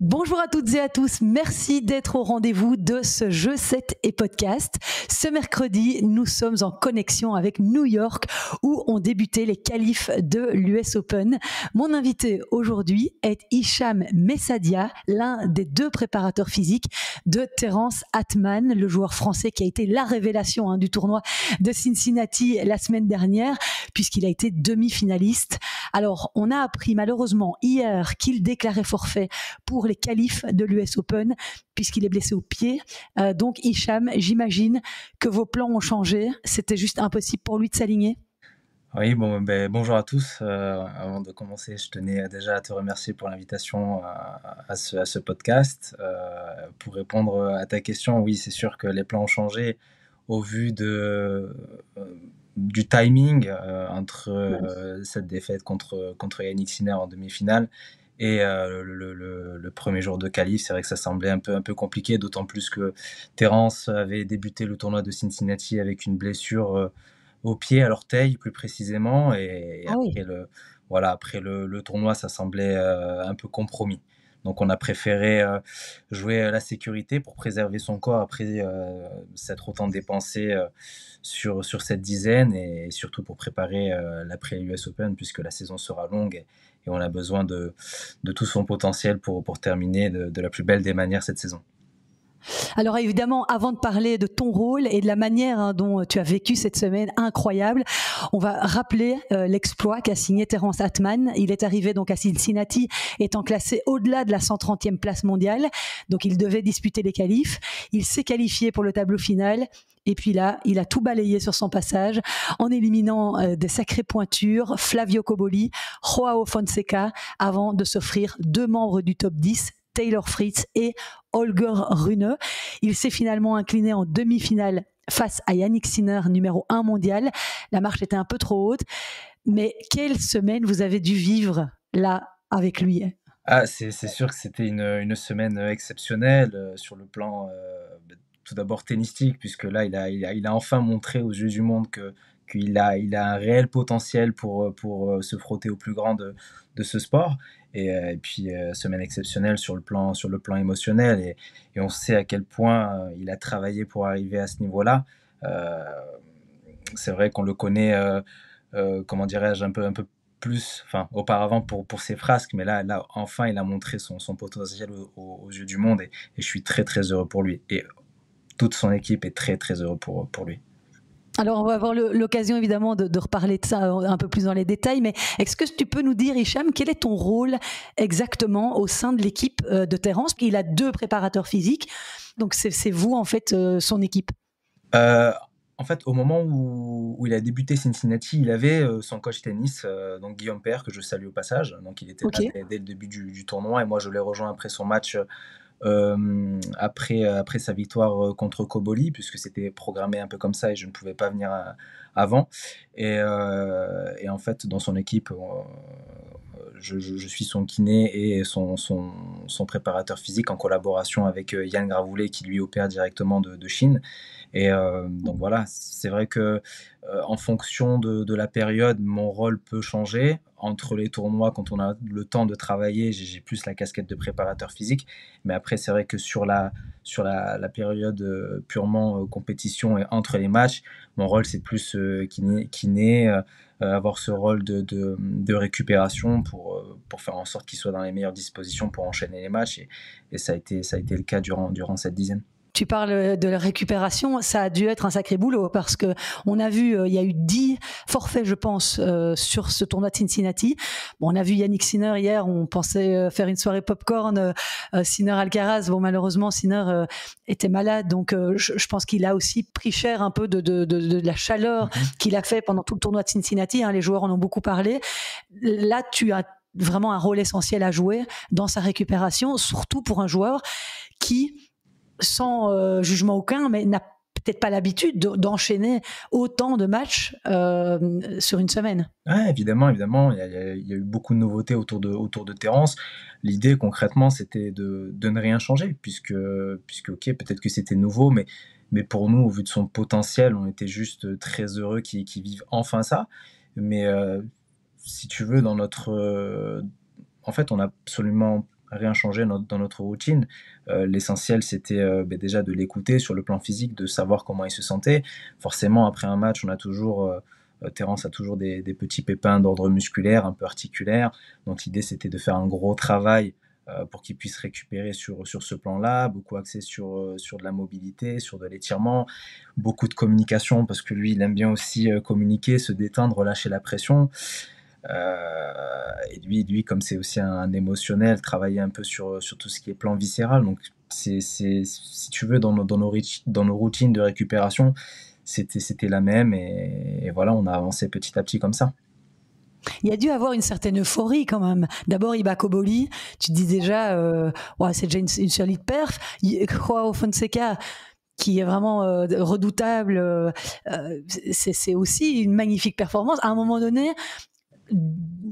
Bonjour à toutes et à tous, merci d'être au rendez-vous de ce Jeu 7 et podcast. Ce mercredi, nous sommes en connexion avec New York où ont débuté les qualifs de l'US Open. Mon invité aujourd'hui est Hicham Messadia, l'un des deux préparateurs physiques de Terence Atman, le joueur français qui a été la révélation du tournoi de Cincinnati la semaine dernière puisqu'il a été demi-finaliste. Alors, on a appris malheureusement hier qu'il déclarait forfait pour les qualifs de l'US Open puisqu'il est blessé au pied. Donc Hicham, j'imagine que vos plans ont changé. C'était juste impossible pour lui de s'aligner. Oui, bonjour à tous. Avant de commencer, je tenais déjà à te remercier pour l'invitation à ce podcast. Pour répondre à ta question, oui, c'est sûr que les plans ont changé au vu du timing entre cette défaite contre Yannick Sinner en demi-finale et le premier jour de qualif. C'est vrai que ça semblait un peu compliqué, d'autant plus que Terence avait débuté le tournoi de Cincinnati avec une blessure au pied, à l'orteil plus précisément, et Ah oui. après le tournoi, ça semblait un peu compromis. Donc on a préféré jouer la sécurité pour préserver son corps après s'être autant dépensé sur cette dizaine, et surtout pour préparer l'après-US Open, puisque la saison sera longue et on a besoin de tout son potentiel pour terminer de la plus belle des manières cette saison. Alors évidemment, avant de parler de ton rôle et de la manière dont tu as vécu cette semaine incroyable, on va rappeler l'exploit qu'a signé Terence Atman. Il est arrivé donc à Cincinnati étant classé au-delà de la 130e place mondiale, donc il devait disputer les qualifs. Il s'est qualifié pour le tableau final. Et puis là, il a tout balayé sur son passage en éliminant des sacrées pointures, Flavio Cobolli, Joao Fonseca, avant de s'offrir deux membres du top 10, Taylor Fritz et Holger Rune. Il s'est finalement incliné en demi-finale face à Yannick Sinner, numéro 1 mondial. La marche était un peu trop haute. Mais quelle semaine vous avez dû vivre là avec lui? Ah, c'est sûr que c'était une semaine exceptionnelle sur le plan tout d'abord tennistique, puisque là, il a enfin montré aux yeux du monde qu'il a un réel potentiel pour se frotter au plus grand de ce sport. Et puis, semaine exceptionnelle sur le plan émotionnel. Et on sait à quel point il a travaillé pour arriver à ce niveau-là. Euh, c'est vrai qu'on le connaît, comment dirais-je, un peu plus, enfin, auparavant pour ses frasques, mais là, enfin, il a montré son potentiel aux yeux du monde, et je suis très, très heureux pour lui. Et toute son équipe est très, très heureux pour lui. Alors, on va avoir l'occasion évidemment de reparler de ça un peu plus dans les détails, mais est-ce que tu peux nous dire, Hicham, quel est ton rôle exactement au sein de l'équipe de Terence? Il a deux préparateurs physiques, donc c'est vous en fait son équipe. Euh, En fait, au moment où il a débuté Cincinnati, il avait son coach tennis, donc Guillaume Père, que je salue au passage. Donc, il était Ok. là dès le début du tournoi, et moi, je l'ai rejoint après son match, après sa victoire contre Cobolli, puisque c'était programmé un peu comme ça et je ne pouvais pas venir avant. Et en fait, dans son équipe, je suis son kiné et son préparateur physique, en collaboration avec Yann Gravoulet, qui lui opère directement de Chine. Et donc voilà, c'est vrai que en fonction de la période, mon rôle peut changer. Entre les tournois, quand on a le temps de travailler, j'ai plus la casquette de préparateur physique. Mais après, c'est vrai que sur la période purement compétition et entre les matchs, mon rôle, c'est plus kiné, avoir ce rôle de récupération pour faire en sorte qu'il soit dans les meilleures dispositions pour enchaîner les matchs. Et ça a été le cas durant cette dizaine. Tu parles de la récupération, ça a dû être un sacré boulot parce que on a vu, il y a eu 10 forfaits, je pense, sur ce tournoi de Cincinnati. Bon, on a vu Yannick Sinner hier, on pensait faire une soirée popcorn, Sinner Alcaraz. Bon, malheureusement, Sinner était malade, donc je pense qu'il a aussi pris cher un peu de la chaleur qu'il a fait pendant tout le tournoi de Cincinnati. Les joueurs en ont beaucoup parlé. Là, tu as vraiment un rôle essentiel à jouer dans sa récupération, surtout pour un joueur qui, sans jugement aucun, mais n'a peut-être pas l'habitude d'enchaîner autant de matchs sur une semaine. Ouais, évidemment, évidemment, il y a eu beaucoup de nouveautés autour de Terence. L'idée concrètement, c'était de ne rien changer, puisque ok, peut-être que c'était nouveau, mais pour nous, au vu de son potentiel, on était juste très heureux qu'il vive enfin ça. Mais si tu veux, en fait, on n'a absolument rien changé dans notre routine. L'essentiel, c'était déjà de l'écouter sur le plan physique, de savoir comment il se sentait. Forcément, après un match, Terence a toujours des petits pépins d'ordre musculaire, un peu articulaire. Donc l'idée, c'était de faire un gros travail pour qu'il puisse récupérer sur ce plan-là, beaucoup axé sur de la mobilité, sur de l'étirement, beaucoup de communication, parce que lui, il aime bien aussi communiquer, se détendre, relâcher la pression. Et lui, comme c'est aussi un émotionnel, travailler un peu sur tout ce qui est plan viscéral. Donc, si tu veux, dans nos routines de récupération, c'était la même. Et voilà, on a avancé petit à petit comme ça. Il y a dû avoir une certaine euphorie quand même. D'abord, Iba Koboli, tu te dis déjà, ouais, c'est déjà une solide perf. Joao Fonseca, qui est vraiment redoutable, c'est aussi une magnifique performance. À un moment donné,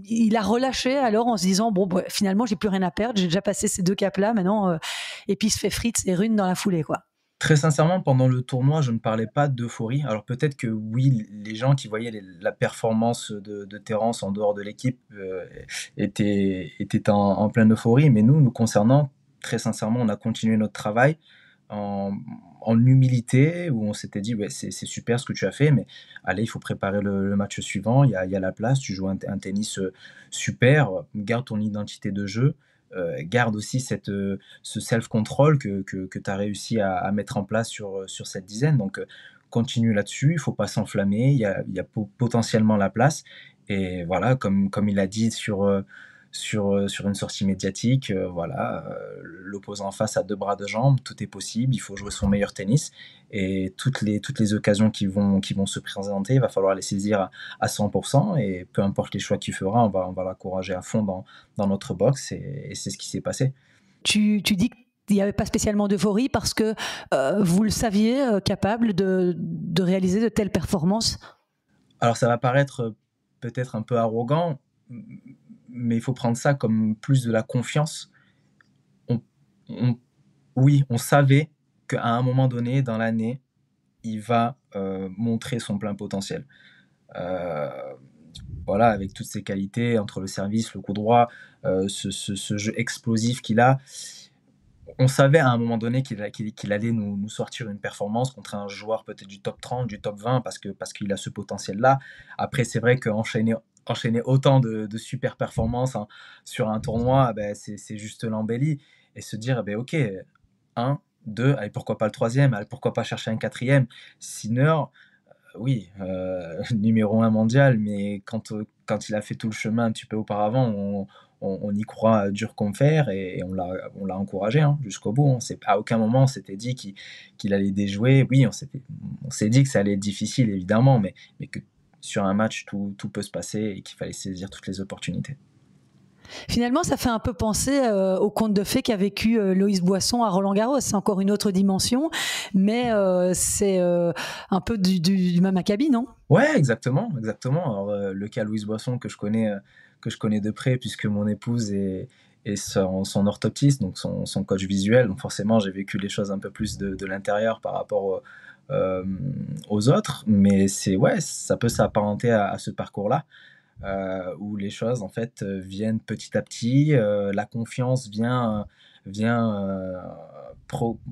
il a relâché alors en se disant bon bah, finalement j'ai plus rien à perdre, j'ai déjà passé ces 2 caps là maintenant, et puis il se fait Fritz et Rune dans la foulée quoi. Très sincèrement, pendant le tournoi, je ne parlais pas d'euphorie. Alors peut-être que oui, les gens qui voyaient la performance de Terence en dehors de l'équipe étaient en pleine euphorie, mais nous concernant, très sincèrement, on a continué notre travail en, en humilité, où on s'était dit, ouais, c'est super ce que tu as fait, mais allez, il faut préparer le match suivant, il y a la place, tu joues un tennis super, garde ton identité de jeu, garde aussi ce self-control que tu as réussi à mettre en place sur cette dizaine. Donc, continue là-dessus, il ne faut pas s'enflammer, il y a potentiellement la place. Et voilà, comme il a dit sur une sortie médiatique, voilà, l'opposant en face a 2 bras, 2 jambes, tout est possible, il faut jouer son meilleur tennis. Et toutes les occasions qui vont se présenter, il va falloir les saisir à 100%. Et peu importe les choix qu'il fera, on va l'encourager à fond dans notre box. Et c'est ce qui s'est passé. Tu dis qu'il n'y avait pas spécialement d'euphorie parce que vous le saviez capable de réaliser de telles performances. Alors ça va paraître peut-être un peu arrogant, mais il faut prendre ça comme plus de la confiance. On, on- oui, on savait qu'à un moment donné dans l'année, il va montrer son plein potentiel. Euh, voilà, avec toutes ses qualités, entre le service, le coup droit, ce jeu explosif qu'il a, on savait à un moment donné qu'il allait nous sortir une performance contre un joueur peut-être du top 30, du top 20, parce qu'il a ce potentiel-là. Après, c'est vrai qu'enchaîner autant de super performances sur un tournoi, ben, c'est juste l'embellie. Et se dire, ben, ok, un, deux, allez, pourquoi pas le troisième, allez, pourquoi pas chercher un quatrième. Sinner, oui, numéro un mondial, mais quand il a fait tout le chemin un petit peu auparavant, on y croit dur comme fer et on l'a encouragé hein, jusqu'au bout. À aucun moment on s'était dit qu'il allait déjouer. Oui, on s'est dit que ça allait être difficile évidemment, mais que sur un match tout peut se passer et qu'il fallait saisir toutes les opportunités. Finalement, ça fait un peu penser au conte de fées qu'a vécu Loïs Boisson à Roland-Garros. C'est encore une autre dimension, mais c'est un peu du même acabit, non? Ouais, exactement. Alors, le cas Louise Boisson que je connais de près puisque mon épouse est son orthoptiste, donc son coach visuel. Donc forcément, j'ai vécu les choses un peu plus de l'intérieur par rapport aux autres. Mais ouais, ça peut s'apparenter à ce parcours-là, où les choses en fait viennent petit à petit. La confiance vient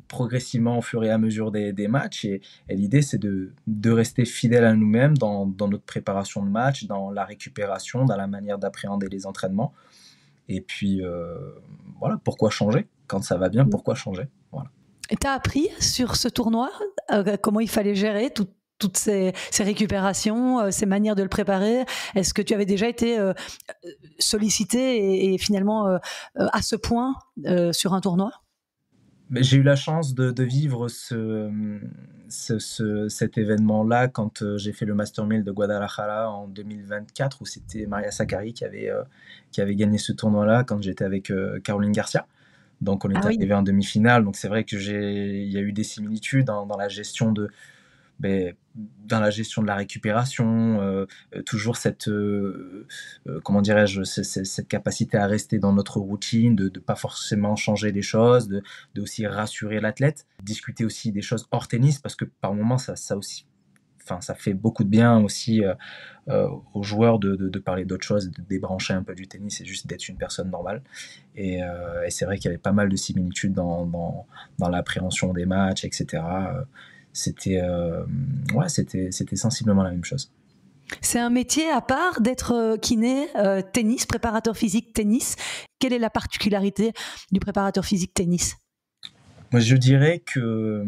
progressivement au fur et à mesure des matchs. Et l'idée, c'est de rester fidèle à nous-mêmes dans notre préparation de match, dans la récupération, dans la manière d'appréhender les entraînements. Et puis, voilà, pourquoi changer? Quand ça va bien, pourquoi changer? Voilà. Et tu as appris sur ce tournoi comment il fallait gérer toutes ces récupérations, ces manières de le préparer. Est-ce que tu avais déjà été sollicité et finalement à ce point sur un tournoi? J'ai eu la chance de vivre cet événement-là quand j'ai fait le Master 1000 de Guadalajara en 2024, où c'était Maria Sakkari qui avait gagné ce tournoi-là quand j'étais avec Caroline Garcia. Donc on est arrivé en demi-finale. Donc c'est vrai que il y a eu des similitudes dans la gestion dans la gestion de la récupération, toujours comment dirais-je, cette capacité à rester dans notre routine, de pas forcément changer les choses, de aussi rassurer l'athlète, discuter aussi des choses hors tennis, parce que par moments ça aussi ça fait beaucoup de bien aussi aux joueurs de parler d'autre chose, de débrancher un peu du tennis et juste d'être une personne normale. Et c'est vrai qu'il y avait pas mal de similitudes dans l'appréhension des matchs, etc. C'était sensiblement la même chose. C'est un métier à part d'être kiné, tennis, préparateur physique tennis. Quelle est la particularité du préparateur physique tennis ? Moi, je dirais que,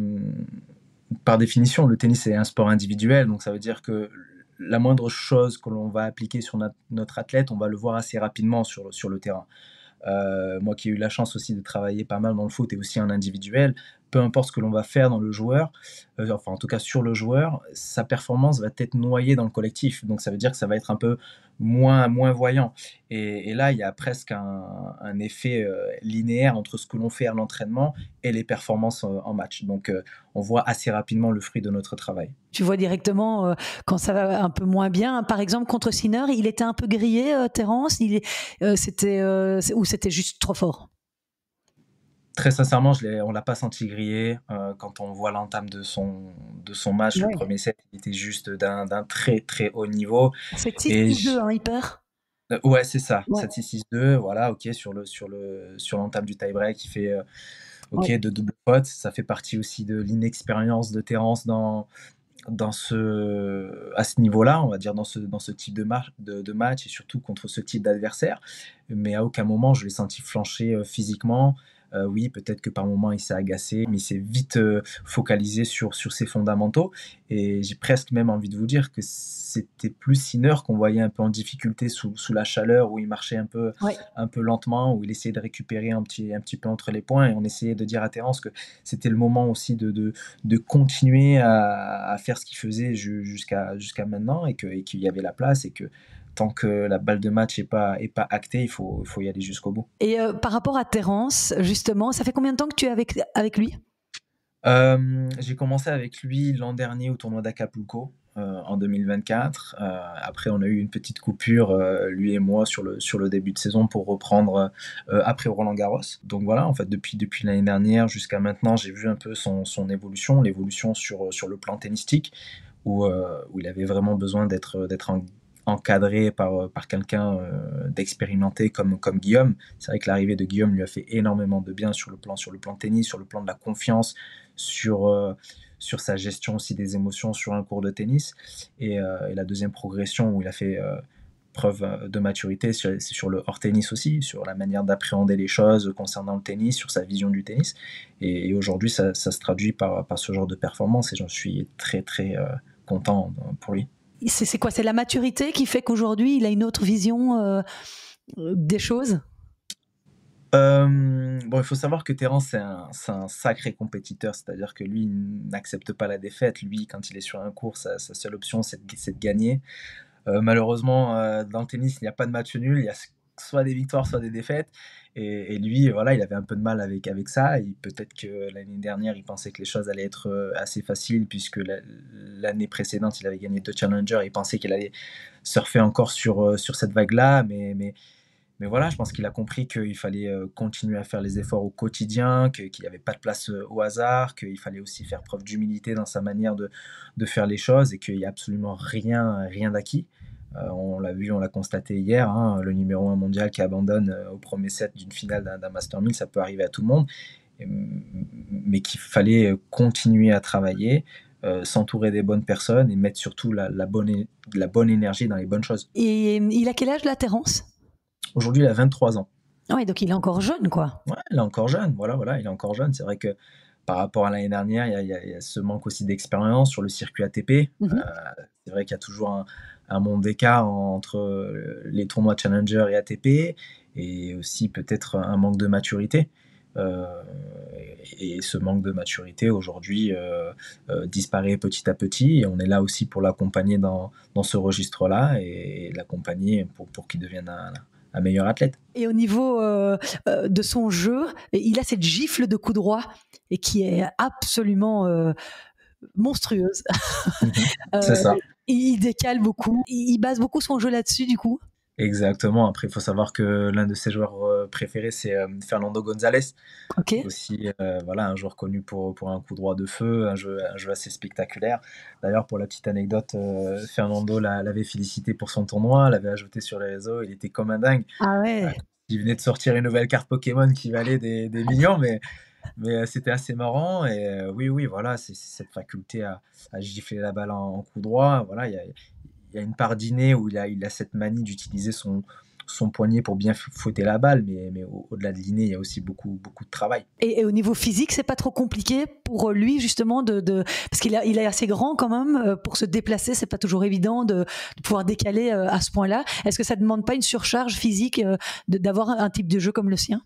par définition, le tennis est un sport individuel, donc ça veut dire que la moindre chose que l'on va appliquer sur notre athlète, on va le voir assez rapidement sur le terrain. Moi qui ai eu la chance aussi de travailler pas mal dans le foot et aussi en individuel, peu importe ce que l'on va faire dans le joueur, enfin en tout cas sur le joueur, sa performance va être noyée dans le collectif. Donc ça veut dire que ça va être un peu moins voyant. Et là, il y a presque un effet linéaire entre ce que l'on fait à l'entraînement et les performances en match. Donc on voit assez rapidement le fruit de notre travail. Tu vois directement quand ça va un peu moins bien. Par exemple, contre Sinner, il était un peu grillé, Terence. Ou c'était juste trop fort? Très sincèrement, on l'a pas senti grillé. Quand on voit l'entame de son match, le Ouais. premier set, il était juste d'un très très haut niveau. C'est Et 6-2, hein, il perd. ouais, c'est ça. Ouais. 7-6-6-2, voilà, ok, sur l'entame du tie-break, il fait ok Ouais. de double faute. Ça fait partie aussi de l'inexpérience de Terence à ce niveau-là, on va dire, dans ce type de match et surtout contre ce type d'adversaire. Mais à aucun moment je l'ai senti flancher physiquement. Oui, peut-être que par moment il s'est agacé, mais il s'est vite focalisé sur ses fondamentaux. Et j'ai presque même envie de vous dire que c'était plus Sinner qu'on voyait un peu en difficulté sous la chaleur, où il marchait Ouais. un peu lentement, où il essayait de récupérer un petit peu entre les points. Et on essayait de dire à Terence que c'était le moment aussi de continuer à faire ce qu'il faisait jusqu'à maintenant, et qu'il y avait la place, et que tant que la balle de match est pas actée, il faut y aller jusqu'au bout. Et par rapport à Terence, justement, ça fait combien de temps que tu es avec lui ? J'ai commencé avec lui l'an dernier au tournoi d'Acapulco, en 2024. Après, on a eu une petite coupure, lui et moi, sur le début de saison, pour reprendre après Roland-Garros. Donc voilà, en fait, depuis l'année dernière jusqu'à maintenant, j'ai vu un peu son évolution, l'évolution sur le plan tennistique, où il avait vraiment besoin d'être encadré par quelqu'un d'expérimenté comme Guillaume. C'est vrai que l'arrivée de Guillaume lui a fait énormément de bien sur le plan tennis, sur le plan de la confiance, sur sa gestion aussi des émotions sur un cours de tennis. Et la deuxième progression où il a fait preuve de maturité, c'est sur le hors-tennis aussi, sur la manière d'appréhender les choses concernant le tennis, sur sa vision du tennis. Et aujourd'hui, ça se traduit par ce genre de performance, et j'en suis très très content pour lui. C'est quoi ? C'est la maturité qui fait qu'aujourd'hui, il a une autre vision des choses ? Bon, il faut savoir que Terence, c'est un sacré compétiteur, c'est-à-dire que lui, il n'accepte pas la défaite. Lui, quand il est sur un court, sa seule option, c'est de gagner. Malheureusement, dans le tennis, il n'y a pas de match nul, il y a soit des victoires, soit des défaites. Et lui, voilà, il avait un peu de mal avec ça. Et peut-être que l'année dernière, il pensait que les choses allaient être assez faciles, puisque l'année précédente, il avait gagné 2 challengers, et il pensait qu'il allait surfer encore sur cette vague-là. Mais voilà, je pense qu'il a compris qu'il fallait continuer à faire les efforts au quotidien, qu'il n'y avait pas de place au hasard, qu'il fallait aussi faire preuve d'humilité dans sa manière de faire les choses, et qu'il n'y a absolument rien d'acquis. On l'a vu, on l'a constaté hier, hein, le numéro 1 mondial qui abandonne au premier set d'une finale d'un Master 1000, ça peut arriver à tout le monde, mais qu'il fallait continuer à travailler, s'entourer des bonnes personnes et mettre surtout la bonne énergie dans les bonnes choses. Et il a quel âge là, Terence ? Aujourd'hui, il a 23 ans. Ouais, donc il est encore jeune, quoi. Ouais, il est encore jeune, voilà, il est encore jeune. C'est vrai que par rapport à l'année dernière, il y a ce manque aussi d'expérience sur le circuit ATP. C'est vrai qu'il y a toujours un monde d'écart entre les tournois Challenger et ATP, et aussi peut-être un manque de maturité. Et ce manque de maturité aujourd'hui disparaît petit à petit, et on est là aussi pour l'accompagner dans ce registre-là, et l'accompagner pour qu'il devienne un meilleur athlète. Et au niveau de son jeu, il a cette gifle de coup droit et qui est absolument monstrueuse. C'est ça. Il décale beaucoup. Il base beaucoup son jeu là-dessus, du coup. Exactement. Après, il faut savoir que l'un de ses joueurs préférés, c'est Fernando González. Ok. Aussi, voilà, un joueur connu pour un coup droit de feu, un jeu assez spectaculaire. D'ailleurs, pour la petite anecdote, Fernando l'avait félicité pour son tournoi, l'avait ajouté sur les réseaux. Il était comme un dingue. Ah Euh, ouais. Il venait de sortir une nouvelle carte Pokémon qui valait des millions, mais c'était assez marrant. Et oui, oui, voilà, c'est cette faculté à gifler la balle en coup droit. Voilà, il y a une part d'inné où il a cette manie d'utiliser son poignet pour bien fouetter la balle, mais au-delà de l'inné, il y a aussi beaucoup, beaucoup de travail. Et au niveau physique, c'est pas trop compliqué pour lui justement parce il est assez grand quand même pour se déplacer. C'est pas toujours évident de pouvoir décaler à ce point-là. Est-ce que ça demande pas une surcharge physique d'avoir un type de jeu comme le sien?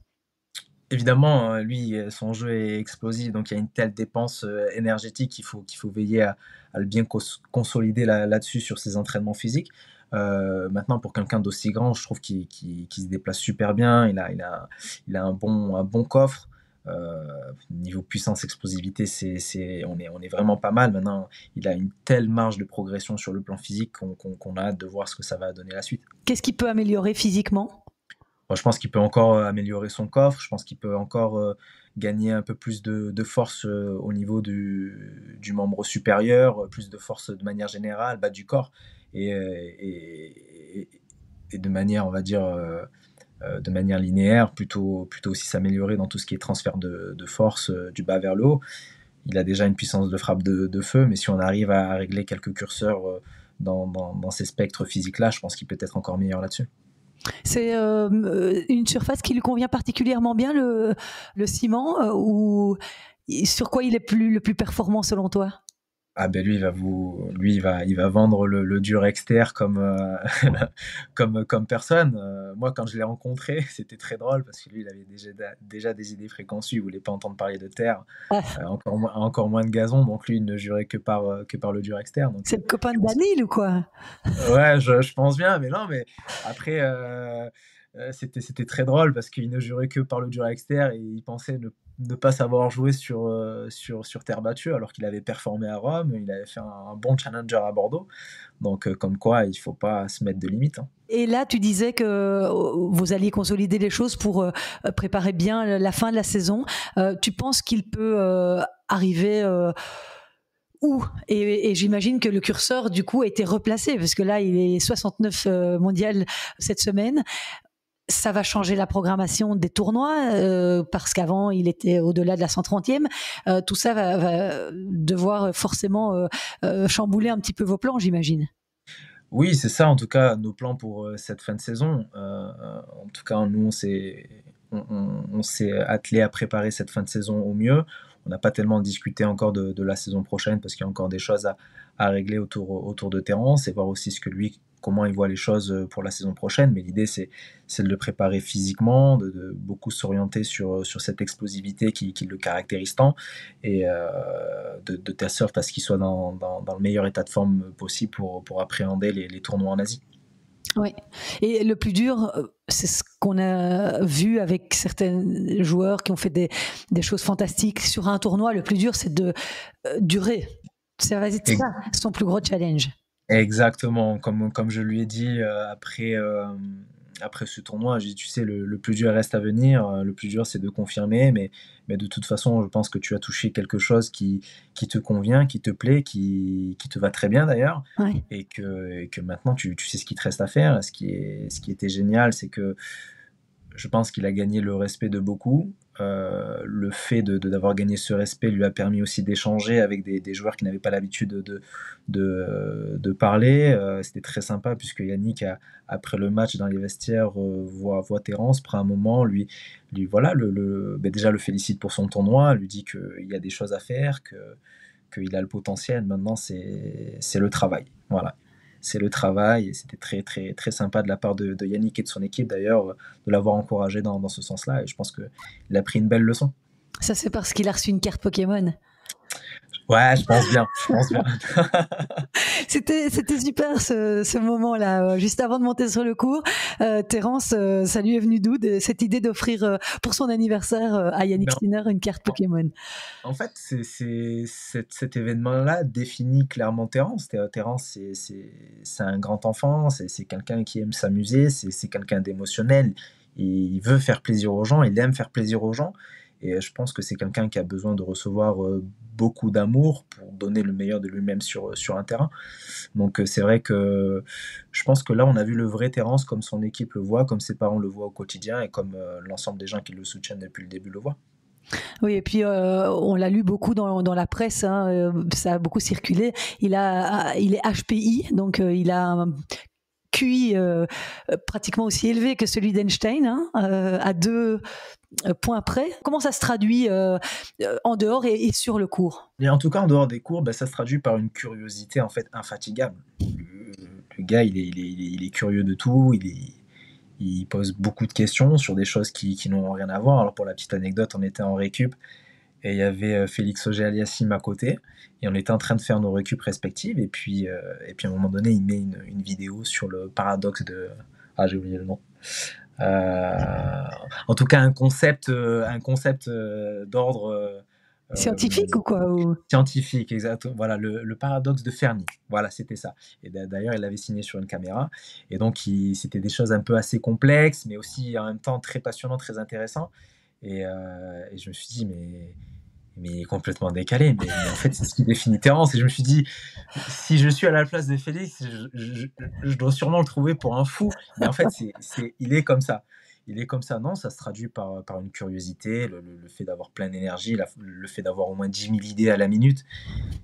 Évidemment, lui, son jeu est explosif, donc il y a une telle dépense énergétique qu'il faut veiller à le bien consolider là-dessus sur ses entraînements physiques. Maintenant, pour quelqu'un d'aussi grand, je trouve qu'il se déplace super bien. Il a un bon coffre. Niveau puissance, explosivité, on est vraiment pas mal. Maintenant, il a une telle marge de progression sur le plan physique qu'on a hâte de voir ce que ça va donner la suite. Qu'est-ce qui peut améliorer physiquement? Bon, je pense qu'il peut encore améliorer son coffre. Je pense qu'il peut encore gagner un peu plus de force au niveau du membre supérieur, plus de force de manière générale, bas du corps, et, euh, et, et de manière, on va dire, de manière linéaire, plutôt aussi s'améliorer dans tout ce qui est transfert de force du bas vers le haut. Il a déjà une puissance de frappe de feu, mais si on arrive à régler quelques curseurs dans ces spectres physiques-là, je pense qu'il peut être encore meilleur là-dessus. C'est une surface qui lui convient particulièrement bien, le ciment, ou sur quoi il est le plus performant selon toi? Ah ben lui il va vendre le dur exter comme comme personne. Moi quand je l'ai rencontré, c'était très drôle parce que lui il avait déjà des idées préconçues, il voulait pas entendre parler de terre, encore moins de gazon, donc lui il ne jurait que par le dur exter. Donc C'est le copain de Danil ou quoi? ouais, je pense bien, mais non, mais après c'était très drôle parce qu'il ne jurait que par le dur exter et il pensait ne pas savoir jouer sur terre battue alors qu'il avait performé à Rome, il avait fait un bon challenger à Bordeaux. Donc comme quoi il faut pas se mettre de limites, hein. Et là, tu disais que vous alliez consolider les choses pour préparer bien la fin de la saison. Tu penses qu'il peut arriver où? Et j'imagine que le curseur, du coup, a été replacé, parce que là, il est 69 mondial cette semaine. Ça va changer la programmation des tournois, parce qu'avant, il était au-delà de la 130e. Tout ça va devoir forcément chambouler un petit peu vos plans, j'imagine. Oui, c'est ça en tout cas nos plans pour cette fin de saison. En tout cas, nous on s'est attelé à préparer cette fin de saison au mieux. On n'a pas tellement discuté encore de la saison prochaine parce qu'il y a encore des choses à régler autour de Terence et voir aussi ce que lui, comment il voit les choses pour la saison prochaine. Mais l'idée, c'est de le préparer physiquement, de beaucoup s'orienter sur cette explosivité qui le caractérise tant et de telle sorte à ce qu'il soit dans le meilleur état de forme possible pour appréhender les tournois en Asie. Oui. Et le plus dur, c'est ce qu'on a vu avec certains joueurs qui ont fait des choses fantastiques sur un tournoi. Le plus dur, c'est de durer. Ça va être ça, son plus gros challenge. Exactement, comme je lui ai dit après ce tournoi, j'ai dit, tu sais, le plus dur reste à venir, le plus dur c'est de confirmer, mais de toute façon, je pense que tu as touché quelque chose qui te convient, qui te plaît, qui te va très bien d'ailleurs, Ouais. et que maintenant tu sais ce qu'il te reste à faire. Ce qui était génial, c'est que je pense qu'il a gagné le respect de beaucoup. Le fait d'avoir gagné ce respect lui a permis aussi d'échanger avec des joueurs qui n'avaient pas l'habitude de parler. C'était très sympa puisque Yannick, après le match dans les vestiaires, voit Terence, prend un moment, lui voilà, déjà le félicite pour son tournoi, lui dit qu'il y a des choses à faire, qu'il a le potentiel. Maintenant, c'est le travail. Voilà. C'est le travail et c'était très, très, très sympa de la part de Yannick et de son équipe d'ailleurs de l'avoir encouragé dans ce sens-là et je pense qu'il a pris une belle leçon. Ça, c'est parce qu'il a reçu une carte Pokémon. Ouais, je pense bien, je pense bien. C'était super ce moment-là, juste avant de monter sur le cours. Terence, ça lui est venu d'où cette idée d'offrir pour son anniversaire à Yannick Ben, Sinner une carte en Pokémon? en fait, cet événement-là définit clairement Terence. Terence, c'est un grand enfant, c'est quelqu'un qui aime s'amuser, c'est quelqu'un d'émotionnel. Il veut faire plaisir aux gens, il aime faire plaisir aux gens. Et je pense que c'est quelqu'un qui a besoin de recevoir beaucoup d'amour pour donner le meilleur de lui-même sur un terrain. Donc c'est vrai que je pense que là, on a vu le vrai Terence comme son équipe le voit, comme ses parents le voient au quotidien et comme l'ensemble des gens qui le soutiennent depuis le début le voient. Oui, et puis on l'a lu beaucoup dans la presse, hein, ça a beaucoup circulé. Il est HPI, donc il a un QI pratiquement aussi élevé que celui d'Einstein, hein, à 2 points près. Comment ça se traduit en dehors et sur le cours? Et en tout cas, en dehors des cours, ça se traduit par une curiosité en fait infatigable. Le gars, il est curieux de tout, il pose beaucoup de questions sur des choses qui n'ont rien à voir. Alors pour la petite anecdote, on était en récup et il y avait Félix Auger-Aliassime à côté et on était en train de faire nos récup respectives et puis à un moment donné, il met une vidéo sur le paradoxe de... Ah, j'ai oublié le nom. En tout cas, un concept d'ordre Scientifique ou quoi scientifique, exactement. Voilà, le paradoxe de Fermi. Voilà, c'était ça. Et d'ailleurs, il l'avait signé sur une caméra. Et donc, c'était des choses un peu assez complexes, mais aussi en même temps très passionnantes, très intéressantes. Et je me suis dit, mais il est complètement décalé. Mais en fait, c'est ce qui définit Terence. Et je me suis dit, si je suis à la place de Félix, je dois sûrement le trouver pour un fou. Mais en fait, il est comme ça. Il est comme ça. Non, ça se traduit par une curiosité, le fait d'avoir plein d'énergie, le fait d'avoir au moins 10 000 idées à la minute.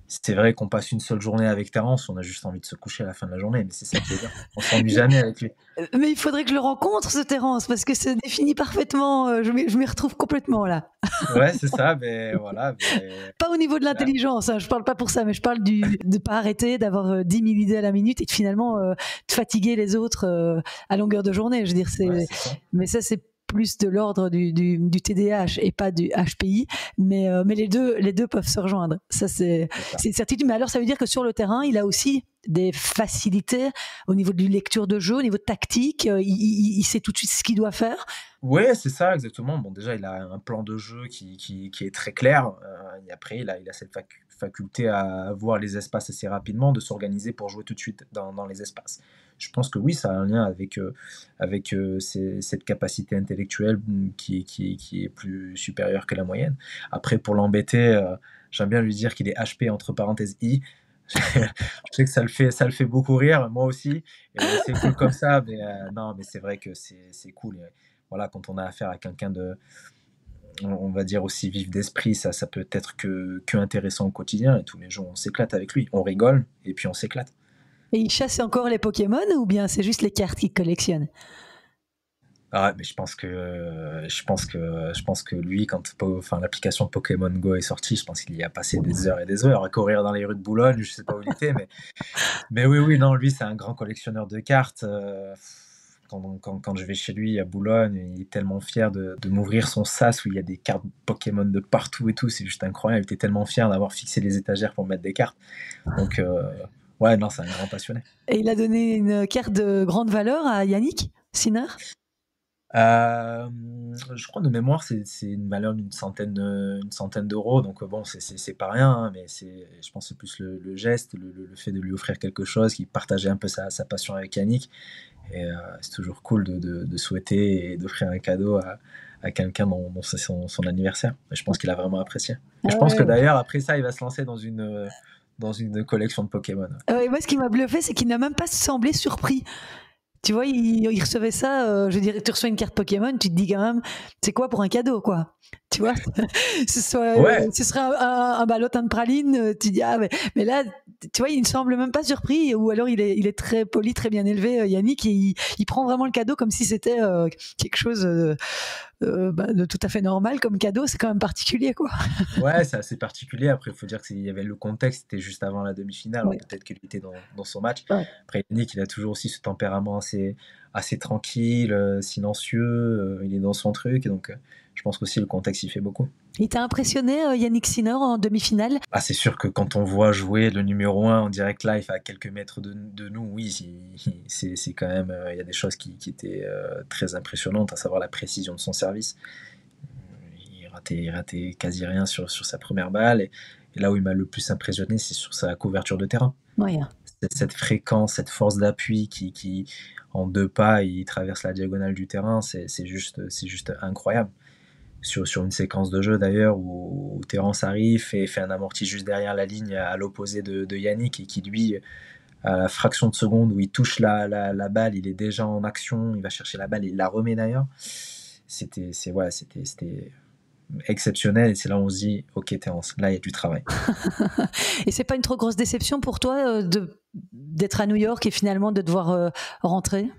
C'est vrai qu'on passe une seule journée avec Terence, on a juste envie de se coucher à la fin de la journée, mais c'est ça qui est bien. On s'ennuie jamais avec lui. Mais il faudrait que je le rencontre, ce Terence, parce que ça définit parfaitement. Je m'y retrouve complètement là. Ouais, c'est ça, mais voilà. Mais... Pas au niveau de l'intelligence, hein, je parle pas pour ça, mais je parle de pas arrêter, d'avoir 10 000 idées à la minute et de finalement de fatiguer les autres à longueur de journée. Je veux dire, Ouais, c'est ça. mais ça c'est plus de l'ordre du TDAH et pas du HPI, mais les deux peuvent se rejoindre. Ça c'est certitude. Mais alors ça veut dire que sur le terrain, il a aussi des facilités au niveau de lecture de jeu, au niveau tactique. Il sait tout de suite ce qu'il doit faire. Ouais, c'est ça, exactement. Bon, déjà, il a un plan de jeu qui est très clair. Et après, il a cette faculté à voir les espaces assez rapidement, de s'organiser pour jouer tout de suite dans les espaces. Je pense que oui, ça a un lien avec cette capacité intellectuelle qui est plus supérieure que la moyenne. Après, pour l'embêter, j'aime bien lui dire qu'il est HP entre parenthèses I. Je sais que ça le fait beaucoup rire, moi aussi. Et c'est cool comme ça, mais non, mais c'est vrai que c'est cool. Et voilà, quand on a affaire à quelqu'un on va dire aussi vif d'esprit, ça peut être que intéressant au quotidien. Et tous les jours, on s'éclate avec lui. On rigole et puis on s'éclate. Et il chasse encore les Pokémon ou bien c'est juste les cartes qu'il collectionne? Ah, mais je pense que lui, l'application Pokémon Go est sortie, je pense qu'il y a passé des heures et des heures à courir dans les rues de Boulogne, je sais pas où il était, mais oui, non, lui, c'est un grand collectionneur de cartes. Quand je vais chez lui à Boulogne, il est tellement fier de m'ouvrir son sas où il y a des cartes Pokémon de partout et tout, c'est juste incroyable. Il était tellement fier d'avoir fixé les étagères pour mettre des cartes. Donc, ouais, non, c'est un grand passionné. Et il a donné une carte de grande valeur à Yannick Sinner? Je crois de mémoire, c'est une valeur d'une centaine d'euros, donc bon, c'est pas rien, hein, mais je pense que c'est plus le geste, le fait de lui offrir quelque chose, qu'il partageait un peu sa passion avec Yannick. Et c'est toujours cool de souhaiter et d'offrir un cadeau à quelqu'un dont c'est son anniversaire. Et je pense qu'il a vraiment apprécié. Et je pense que d'ailleurs, après ça, il va se lancer dans une collection de Pokémon. Et moi, ce qui m'a bluffé, c'est qu'il n'a même pas semblé surpris. Tu vois, il recevait ça, je dirais, tu reçois une carte Pokémon, tu te dis quand même, c'est quoi pour un cadeau, quoi. Tu vois, ce serait un ballotin de praline, tu dis, ah, mais là, tu vois, il ne semble même pas surpris, ou alors il est très poli, très bien élevé, Yannick, et il prend vraiment le cadeau comme si c'était quelque chose de tout à fait normal comme cadeau. C'est quand même particulier, quoi. Ouais, c'est assez particulier. Après, il faut dire qu'il y avait le contexte, c'était juste avant la demi-finale, Ouais. peut-être qu'il était dans son match. Ouais. Après, Yannick, il a toujours aussi ce tempérament assez tranquille, silencieux, il est dans son truc, et donc je pense qu'aussi le contexte y fait beaucoup. Il t'a impressionné, Yannick Sinner, en demi-finale? Ah, c'est sûr que quand on voit jouer le numéro 1 en direct live à quelques mètres de nous, oui, c'est quand même, il y a des choses qui étaient très impressionnantes, à savoir la précision de son service. Il ratait quasi rien sur sa première balle. Et là où il m'a le plus impressionné, c'est sur sa couverture de terrain. Ouais. Cette fréquence, cette force d'appui qui en 2 pas, il traverse la diagonale du terrain, c'est juste incroyable. Sur une séquence de jeu d'ailleurs où Terence arrive et fait un amorti juste derrière la ligne à l'opposé de Yannick, et qui lui, à la fraction de seconde où il touche la balle, il est déjà en action, il va chercher la balle et il la remet d'ailleurs. C'était exceptionnel, et c'est là où on se dit ok Terence, là il y a du travail. Et c'est pas une trop grosse déception pour toi d'être à New York et finalement de devoir rentrer?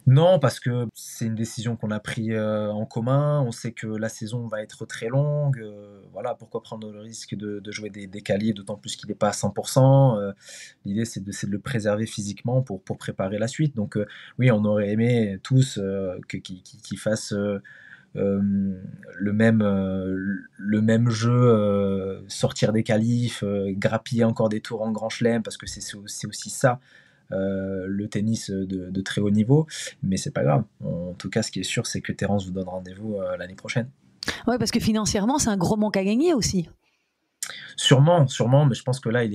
Non, parce que c'est une décision qu'on a prise en commun. On sait que la saison va être très longue. Voilà, pourquoi prendre le risque de jouer des qualifs, d'autant plus qu'il n'est pas à 100%. L'idée, c'est de le préserver physiquement pour préparer la suite. Donc, oui, on aurait aimé tous qu'il fasse le même jeu, sortir des qualifs, grappiller encore des tours en Grand Chelem, parce que c'est aussi ça. Le tennis de très haut niveau, mais c'est pas grave. En tout cas, ce qui est sûr, c'est que Terence vous donne rendez-vous l'année prochaine. Ouais, parce que financièrement, c'est un gros manque à gagner aussi. Sûrement, mais je pense que là, il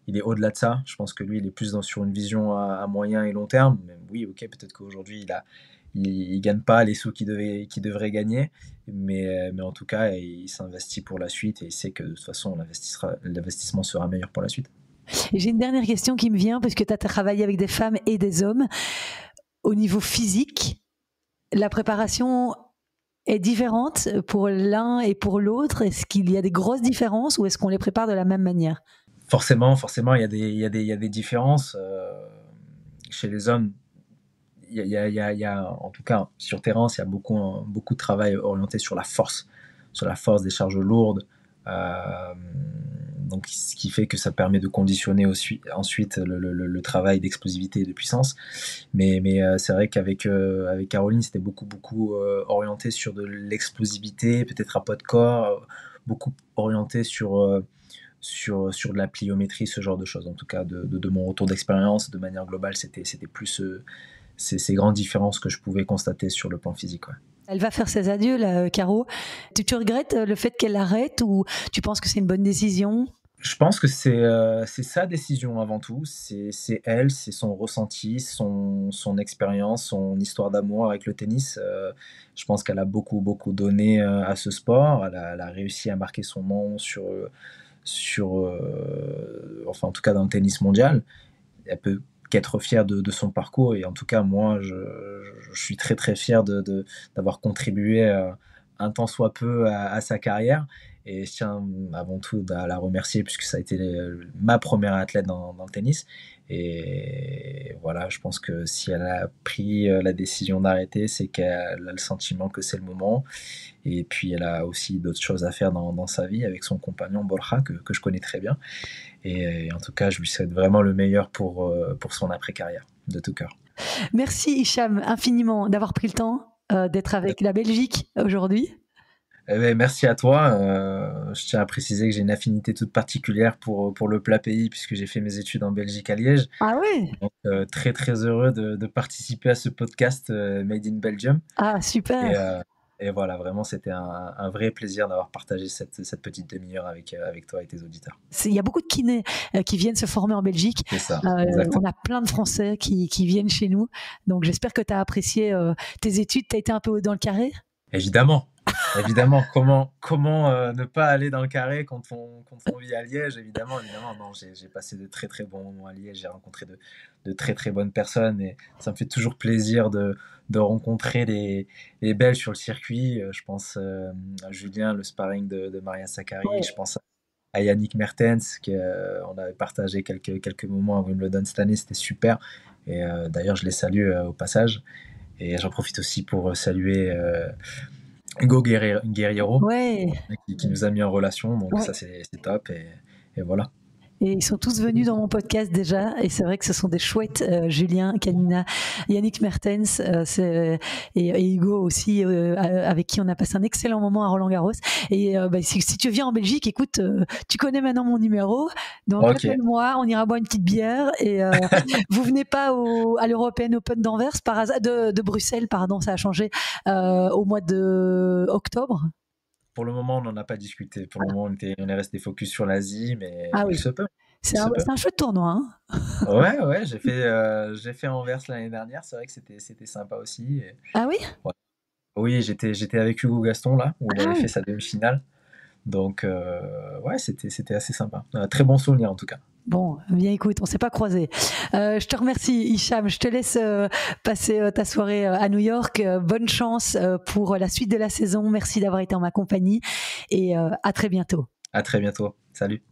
est au-delà de ça. Je pense que lui, il est plus sur une vision à moyen et long terme. Mais oui, ok, peut-être qu'aujourd'hui, il gagne pas les sous qu'il devrait gagner, mais en tout cas, il s'investit pour la suite, et il sait que de toute façon, l'investissement sera meilleur pour la suite. Et j'ai une dernière question qui me vient, parce que tu as travaillé avec des femmes et des hommes. Au niveau physique, la préparation est différente pour l'un et pour l'autre? Est-ce qu'il y a des grosses différences, ou est-ce qu'on les prépare de la même manière? Forcément, il y a des différences. Chez les hommes, il y a, en tout cas sur Terence, il y a beaucoup de travail orienté sur la force des charges lourdes. Donc, ce qui fait que ça permet de conditionner ensuite le travail d'explosivité et de puissance. Mais c'est vrai qu'avec Caroline, c'était beaucoup orienté sur de l'explosivité, peut-être à poids de corps, beaucoup orienté sur de la pliométrie, ce genre de choses. En tout cas, de mon retour d'expérience, de manière globale, c'était plus ces grandes différences que je pouvais constater sur le plan physique. Ouais. Elle va faire ses adieux, là, Caro. Tu regrettes le fait qu'elle arrête, ou tu penses que c'est une bonne décision? Je pense que c'est sa décision avant tout. C'est elle, c'est son ressenti, son expérience, son histoire d'amour avec le tennis. Je pense qu'elle a beaucoup donné à ce sport. Elle a réussi à marquer son nom enfin en tout cas dans le tennis mondial. Elle peut qu'être fière de son parcours, et en tout cas moi je suis très fier d'avoir contribué un tant soit peu à sa carrière, et je tiens avant tout à la remercier puisque ça a été ma première athlète dans le tennis. Et voilà, je pense que si elle a pris la décision d'arrêter, c'est qu'elle a le sentiment que c'est le moment. Et puis elle a aussi d'autres choses à faire dans sa vie avec son compagnon Borja, que je connais très bien. Et en tout cas, je lui souhaite vraiment le meilleur pour son après-carrière, de tout cœur. Merci Hicham infiniment d'avoir pris le temps d'être avec la Belgique aujourd'hui. Eh bien, merci à toi. Je tiens à préciser que j'ai une affinité toute particulière pour le plat pays, puisque j'ai fait mes études en Belgique à Liège. Ah oui. Donc, très heureux de participer à ce podcast Made in Belgium. Ah, super. Et voilà, vraiment, c'était un vrai plaisir d'avoir partagé cette petite demi-heure avec toi et tes auditeurs. Il y a beaucoup de kinés qui viennent se former en Belgique. C'est ça, on a plein de Français qui viennent chez nous. Donc, j'espère que tu as apprécié tes études. Tu as été un peu dans le carré? Évidemment. Comment ne pas aller dans le carré quand on vit à Liège? Évidemment. Non, j'ai passé de très bons moments à Liège. J'ai rencontré de très bonnes personnes, et ça me fait toujours plaisir de rencontrer les Belges sur le circuit. Je pense à Julien, le sparring de Maria Sakkari. Ouais. Je pense à Yannick Mertens, on avait partagé quelques moments à Wimbledon cette année. C'était super. Et d'ailleurs, je les salue au passage. Et j'en profite aussi pour saluer Hugo Guerriero, ouais. qui nous a mis en relation, donc ouais. Ça c'est top, et voilà. Et ils sont tous venus dans mon podcast déjà, et c'est vrai que ce sont des chouettes, Julien, Kanina, Yannick Mertens, et Hugo aussi, avec qui on a passé un excellent moment à Roland-Garros. Et si tu viens en Belgique, écoute, tu connais maintenant mon numéro, donc appelle-moi, on ira boire une petite bière. Et vous venez pas à l'European Open d'Anvers par hasard, de Bruxelles, pardon, ça a changé, au mois de octobre? Pour le moment, on n'en a pas discuté. Pour le moment, on est resté focus sur l'Asie, mais il se peut. C'est un chouette tournoi. Ouais, j'ai fait Anvers l'année dernière. C'est vrai que c'était sympa aussi. Ah oui? Ouais. Oui, j'étais avec Hugo Gaston là, où il avait fait sa demi-finale. Donc, c'était assez sympa. Un très bon souvenir en tout cas. Bon, bien écoute, on ne s'est pas croisés. Je te remercie, Hicham. Je te laisse passer ta soirée à New York. Bonne chance pour la suite de la saison. Merci d'avoir été en ma compagnie et à très bientôt. À très bientôt. Salut.